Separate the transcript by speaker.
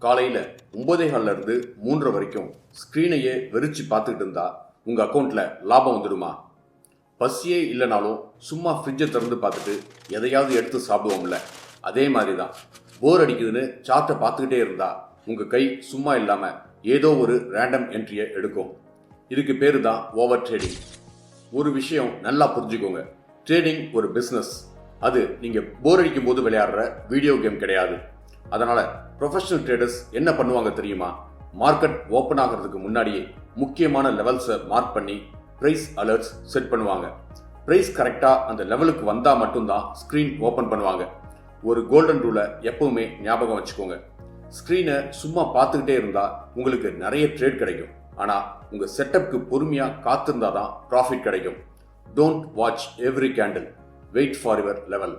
Speaker 1: காலையில் 9:15 இருந்து 3:30 வரைக்கும் ஸ்க்ரீனையே வெறிச்சு பார்த்துக்கிட்டு இருந்தா உங்கள் அக்கௌண்ட்டில் லாபம் வந்துடுமா? பசியே இல்லைனாலும் சும்மா ஃப்ரிட்ஜை திறந்து பார்த்துட்டு எதையாவது எடுத்து சாப்பிடுவோம்ல, அதே மாதிரி தான். போர் அடிக்குதுன்னு சார்ட்டை பார்த்துக்கிட்டே இருந்தா உங்கள் கை சும்மா இல்லாமல் ஏதோ ஒரு ரேண்டம் என்ட்ரியை எடுக்கும். இதுக்கு பேர் தான் ஓவர் ட்ரேடிங். ஒரு விஷயம் நல்லா புரிஞ்சுக்கோங்க, ட்ரேடிங் ஒரு பிஸ்னஸ். அது நீங்கள் போர் அடிக்கும் போது விளையாடுற வீடியோ கேம் கிடையாது. அதனால ப்ரொஃபஷனல் ட்ரேடர்ஸ் என்ன பண்ணுவாங்க தெரியுமா? மார்க்கெட் ஓப்பன் ஆகிறதுக்கு முன்னாடியே முக்கியமான லெவல்ஸை மார்க் பண்ணி பிரைஸ் அலர்ட்ஸ் செட் பண்ணுவாங்க. பிரைஸ் கரெக்டாக அந்த லெவலுக்கு வந்தால் மட்டும்தான் ஸ்க்ரீன் ஓப்பன் பண்ணுவாங்க. ஒரு கோல்டன் ரூலை எப்பவுமே ஞாபகம் வச்சுக்கோங்க. ஸ்க்ரீனை சும்மா பார்த்துக்கிட்டே இருந்தால் உங்களுக்கு நிறைய ட்ரேட் கிடைக்கும். ஆனால் உங்கள் செட்டப்க்கு பொறுமையாக காத்திருந்தால் தான் ப்ராஃபிட் கிடைக்கும். Don't watch every candle, wait for your level.